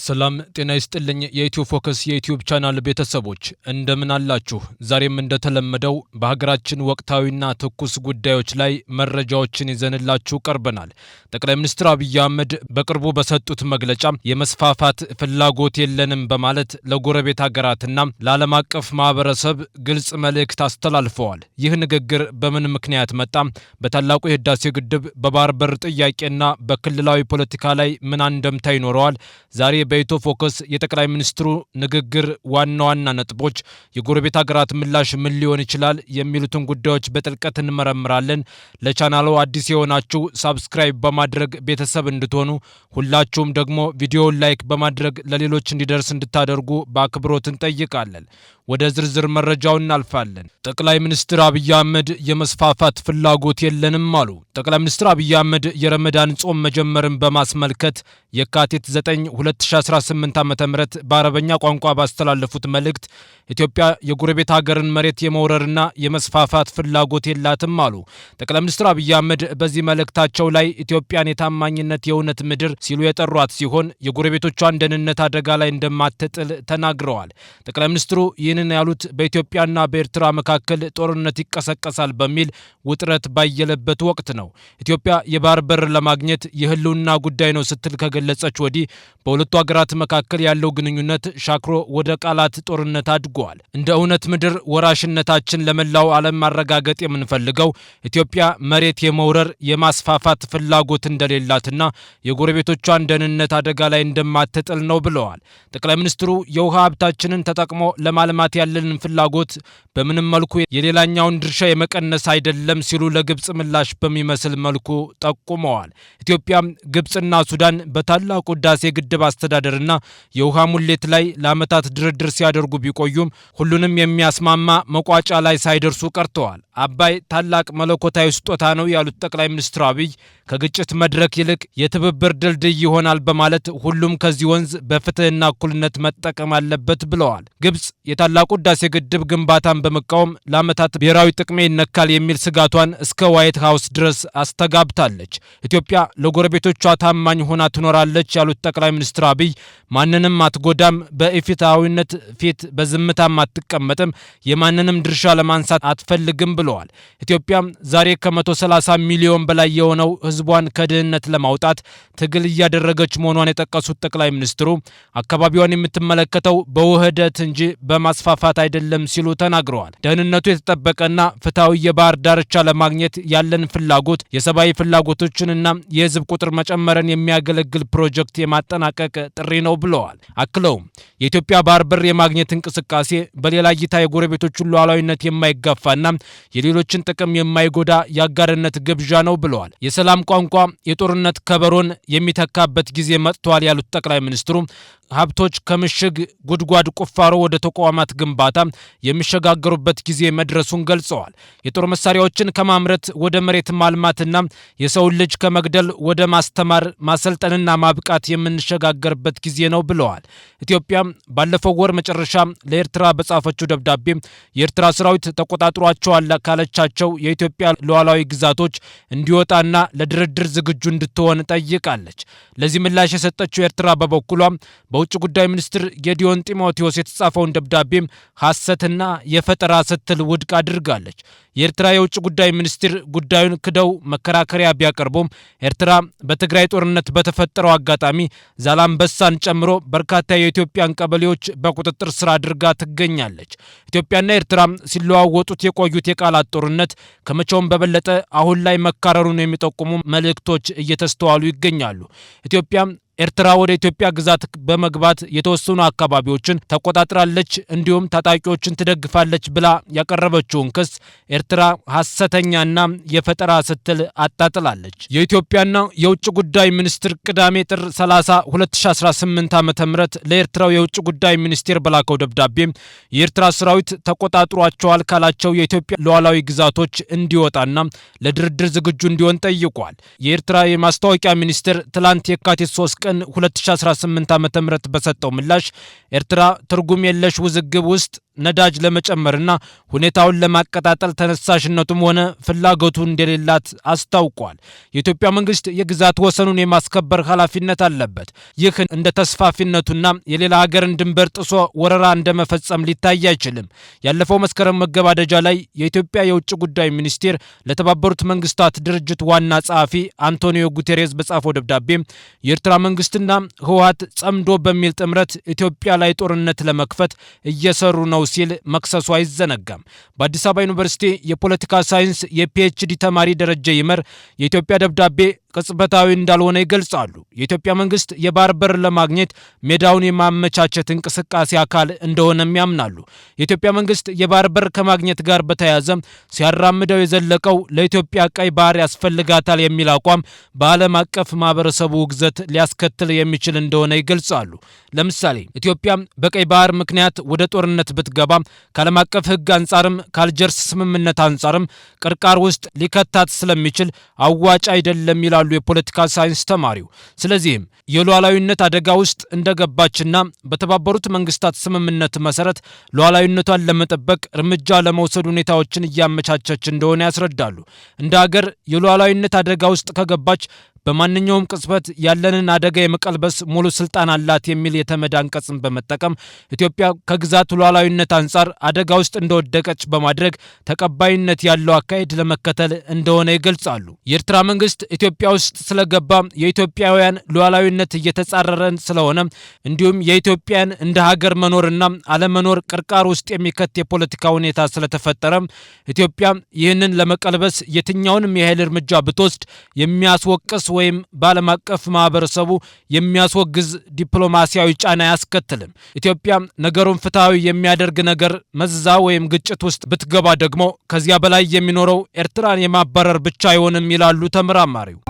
ሰላም ጤና ይስጥልኝ የኢትዮ ፎከስ የዩቲዩብ ቻናል ቤተሰቦች እንደምን አላችሁ? ዛሬም እንደተለመደው በሀገራችን ወቅታዊና ትኩስ ጉዳዮች ላይ መረጃዎችን ይዘንላችሁ ቀርበናል። ጠቅላይ ሚኒስትር አብይ አህመድ በቅርቡ በሰጡት መግለጫ የመስፋፋት ፍላጎት የለንም በማለት ለጎረቤት ሀገራትና ለዓለም አቀፍ ማህበረሰብ ግልጽ መልእክት አስተላልፈዋል። ይህ ንግግር በምን ምክንያት መጣ? በታላቁ የህዳሴ ግድብ በባህር በር ጥያቄና በክልላዊ ፖለቲካ ላይ ምን አንደምታ ይኖረዋል? ዛሬ በኢትዮ ፎከስ የጠቅላይ ሚኒስትሩ ንግግር ዋና ዋና ነጥቦች፣ የጎረቤት ሀገራት ምላሽ ምን ሊሆን ይችላል የሚሉትን ጉዳዮች በጥልቀት እንመረምራለን። ለቻናሉ አዲስ የሆናችሁ ሳብስክራይብ በማድረግ ቤተሰብ እንድትሆኑ፣ ሁላችሁም ደግሞ ቪዲዮውን ላይክ በማድረግ ለሌሎች እንዲደርስ እንድታደርጉ በአክብሮት እንጠይቃለን። ወደ ዝርዝር መረጃው እናልፋለን። ጠቅላይ ሚኒስትር አብይ አህመድ የመስፋፋት ፍላጎት የለንም አሉ። ጠቅላይ ሚኒስትር አብይ አህመድ የረመዳን ጾም መጀመርን በማስመልከት የካቲት 9 2018 ዓ.ም በአረበኛ ቋንቋ ባስተላለፉት መልእክት ኢትዮጵያ የጎረቤት ሀገርን መሬት የመውረርና የመስፋፋት ፍላጎት የላትም አሉ። ጠቅላይ ሚኒስትር አብይ አህመድ በዚህ መልእክታቸው ላይ ኢትዮጵያን የታማኝነት የእውነት ምድር ሲሉ የጠሯት ሲሆን የጎረቤቶቿን ደህንነት አደጋ ላይ እንደማትጥል ተናግረዋል። ጠቅላይ ሚኒስትሩ ይህንን ያሉት በኢትዮጵያና በኤርትራ መካከል ጦርነት ይቀሰቀሳል በሚል ውጥረት ባየለበት ወቅት ነው። ኢትዮጵያ የባህር በር ለማግኘት የህልውና ጉዳይ ነው ስትል ከገለጸች ወዲህ በሁለቱ ሀገራት መካከል ያለው ግንኙነት ሻክሮ ወደ ቃላት ጦርነት አድጓል። እንደ እውነት ምድር ወራሽነታችን ለመላው ዓለም ማረጋገጥ የምንፈልገው ኢትዮጵያ መሬት የመውረር የማስፋፋት ፍላጎት እንደሌላትና የጎረቤቶቿን ደህንነት አደጋ ላይ እንደማትጥል ነው ብለዋል። ጠቅላይ ሚኒስትሩ የውሃ ሀብታችንን ተጠቅሞ ለማልማት ያለንን ፍላጎት በምንም መልኩ የሌላኛውን ድርሻ የመቀነስ አይደለም ሲሉ ለግብጽ ምላሽ በሚመስል መልኩ ጠቁመዋል። ኢትዮጵያ፣ ግብጽና ሱዳን በታላቁ ህዳሴ ግድብ አስተዳደርና የውሃ ሙሌት ላይ ለዓመታት ድርድር ሲያደርጉ ቢቆዩም ሁሉንም የሚያስማማ መቋጫ ላይ ሳይደርሱ ቀርተዋል። አባይ ታላቅ መለኮታዊ ስጦታ ነው ያሉት ጠቅላይ ሚኒስትር አብይ ከግጭት መድረክ ይልቅ የትብብር ድልድይ ይሆናል በማለት ሁሉም ከዚህ ወንዝ በፍትህና እኩልነት መጠቀም አለበት ብለዋል። ግብጽ የታላቁ ህዳሴ ግድብ ግንባታን በመቃወም ለዓመታት ብሔራዊ ጥቅሜ ይነካል የሚል ስጋቷን እስከ ዋይት ሃውስ ድረስ አስተጋብታለች። ኢትዮጵያ ለጎረቤቶቿ ታማኝ ሆና ትኖራለች ያሉት ጠቅላይ ሚኒስትር አብይ ማንንም አትጎዳም፣ በኢፍትሐዊነት ፊት በዝምታም አትቀመጥም፣ የማንንም ድርሻ ለማንሳት አትፈልግም ብለዋል። ኢትዮጵያ ዛሬ ከ130 ሚሊዮን በላይ የሆነው ህዝቧን ከድህነት ለማውጣት ትግል እያደረገች መሆኗን የጠቀሱት ጠቅላይ ሚኒስትሩ አካባቢዋን የምትመለከተው በውህደት እንጂ በማስፋፋት አይደለም ሲሉ ተናግረዋል። ደህንነቱ የተጠበቀና ፍትሐዊ የባህር ዳርቻ ለማግኘት ያለን ፍላጎት የሰብአዊ ፍላጎቶችንና የህዝብ ቁጥር መጨመርን የሚያገለግል ፕሮጀክት የማጠናቀቅ ጥሪ ነው ብለዋል። አክለውም የኢትዮጵያ ባህር በር የማግኘት እንቅስቃሴ በሌላ እይታ የጎረቤቶቹን ሉዓላዊነት የማይጋፋና የሌሎችን ጥቅም የማይጎዳ የአጋርነት ግብዣ ነው ብለዋል። የሰላም ቋንቋ የጦርነት ከበሮን የሚተካበት ጊዜ መጥቷል ያሉት ጠቅላይ ሚኒስትሩ ሀብቶች ከምሽግ ጉድጓድ ቁፋሮ ወደ ተቋማት ግንባታ የሚሸጋገሩበት ጊዜ መድረሱን ገልጸዋል። የጦር መሳሪያዎችን ከማምረት ወደ መሬት ማልማትና የሰውን ልጅ ከመግደል ወደ ማስተማር ማሰልጠንና ማብቃት የምንሸጋገርበት ጊዜ ነው ብለዋል። ኢትዮጵያ ባለፈው ወር መጨረሻ ለኤርትራ በጻፈችው ደብዳቤ የኤርትራ ሰራዊት ተቆጣጥሯቸዋል ካለቻቸው የኢትዮጵያ ሉዓላዊ ግዛቶች እንዲወጣና ለድርድር ዝግጁ እንድትሆን ጠይቃለች። ለዚህ ምላሽ የሰጠችው ኤርትራ በበኩሏ በውጭ ጉዳይ ሚኒስትር ጌዲዮን ጢሞቴዎስ የተጻፈውን ደብዳቤም ሐሰትና የፈጠራ ስትል ውድቅ አድርጋለች። የኤርትራ የውጭ ጉዳይ ሚኒስትር ጉዳዩን ክደው መከራከሪያ ቢያቀርቡም ኤርትራ በትግራይ ጦርነት በተፈጠረው አጋጣሚ ዛላምበሳን ጨምሮ በርካታ የኢትዮጵያን ቀበሌዎች በቁጥጥር ስር አድርጋ ትገኛለች። ኢትዮጵያና ኤርትራ ሲለዋወጡት የቆዩት የቃላት ጦርነት ከመቼውም በበለጠ አሁን ላይ መካረሩን የሚጠቁሙ መልእክቶች እየተስተዋሉ ይገኛሉ። ኢትዮጵያ ኤርትራ ወደ ኢትዮጵያ ግዛት በመግባት የተወሰኑ አካባቢዎችን ተቆጣጥራለች እንዲሁም ታጣቂዎችን ትደግፋለች ብላ ያቀረበችውን ክስ ኤርትራ ሐሰተኛና የፈጠራ ስትል አጣጥላለች። የኢትዮጵያና የውጭ ጉዳይ ሚኒስትር ቅዳሜ ጥር 30 2018 ዓ.ም ለኤርትራው የውጭ ጉዳይ ሚኒስቴር በላከው ደብዳቤ የኤርትራ ሰራዊት ተቆጣጥሯቸዋል ካላቸው የኢትዮጵያ ሉዓላዊ ግዛቶች እንዲወጣና ለድርድር ዝግጁ እንዲሆን ጠይቋል። የኤርትራ የማስታወቂያ ሚኒስቴር ትላንት የካቲት 3 ቀን 2018 ዓ.ም በሰጠው ምላሽ ኤርትራ ትርጉም የለሽ ውዝግብ ውስጥ ነዳጅ ለመጨመርና ሁኔታውን ለማቀጣጠል ተነሳሽነቱም ሆነ ፍላጎቱ እንደሌላት አስታውቋል። የኢትዮጵያ መንግስት የግዛት ወሰኑን የማስከበር ኃላፊነት አለበት። ይህ እንደ ተስፋፊነቱና የሌላ ሀገርን ድንበር ጥሶ ወረራ እንደመፈጸም ሊታይ አይችልም። ያለፈው መስከረም መገባደጃ ላይ የኢትዮጵያ የውጭ ጉዳይ ሚኒስቴር ለተባበሩት መንግስታት ድርጅት ዋና ጸሐፊ አንቶኒዮ ጉቴሬዝ በጻፈው ደብዳቤ የኤርትራ መንግስትና ህወሓት ጸምዶ በሚል ጥምረት ኢትዮጵያ ላይ ጦርነት ለመክፈት እየሰሩ ነው ሲል መክሰሱ አይዘነጋም። በአዲስ አበባ ዩኒቨርሲቲ የፖለቲካ ሳይንስ የፒኤችዲ ተማሪ ደረጀ ይመር የኢትዮጵያ ደብዳቤ ቅጽበታዊ እንዳልሆነ ይገልጻሉ። የኢትዮጵያ መንግስት የባህር በር ለማግኘት ሜዳውን የማመቻቸት እንቅስቃሴ አካል እንደሆነም ያምናሉ። የኢትዮጵያ መንግስት የባህር በር ከማግኘት ጋር በተያያዘ ሲያራምደው የዘለቀው ለኢትዮጵያ ቀይ ባህር ያስፈልጋታል የሚል አቋም በዓለም አቀፍ ማህበረሰቡ ውግዘት ሊያስከትል የሚችል እንደሆነ ይገልጻሉ። ለምሳሌ ኢትዮጵያ በቀይ ባህር ምክንያት ወደ ጦርነት ብትገባ ከዓለም አቀፍ ህግ አንጻርም ከአልጀርስ ስምምነት አንጻርም ቅርቃር ውስጥ ሊከታት ስለሚችል አዋጭ አይደለም ይላሉ የፖለቲካ ሳይንስ ተማሪው። ስለዚህም የሉዓላዊነት አደጋ ውስጥ እንደገባችና በተባበሩት መንግስታት ስምምነት መሰረት ሉዓላዊነቷን ለመጠበቅ እርምጃ ለመውሰድ ሁኔታዎችን እያመቻቸች እንደሆነ ያስረዳሉ። እንደ ሀገር የሉዓላዊነት አደጋ ውስጥ ከገባች በማንኛውም ቅጽበት ያለንን አደጋ የመቀልበስ ሙሉ ስልጣን አላት የሚል የተመድ አንቀጽን በመጠቀም ኢትዮጵያ ከግዛት ሉዓላዊነት አንጻር አደጋ ውስጥ እንደወደቀች በማድረግ ተቀባይነት ያለው አካሄድ ለመከተል እንደሆነ ይገልጻሉ። የኤርትራ መንግስት ኢትዮጵያ ውስጥ ስለገባ የኢትዮጵያውያን ሉዓላዊነት እየተጻረረን ስለሆነ እንዲሁም የኢትዮጵያን እንደ ሀገር መኖርና አለመኖር ቅርቃር ውስጥ የሚከት የፖለቲካ ሁኔታ ስለተፈጠረ ኢትዮጵያ ይህንን ለመቀልበስ የትኛውንም የኃይል እርምጃ ብትወስድ የሚያስወቅስ ወይም በዓለም አቀፍ ማህበረሰቡ የሚያስወግዝ ዲፕሎማሲያዊ ጫና አያስከትልም። ኢትዮጵያ ነገሩን ፍትሐዊ የሚያደርግ ነገር መዝዛ ወይም ግጭት ውስጥ ብትገባ ደግሞ ከዚያ በላይ የሚኖረው ኤርትራን የማባረር ብቻ አይሆንም ይላሉ ተመራማሪው።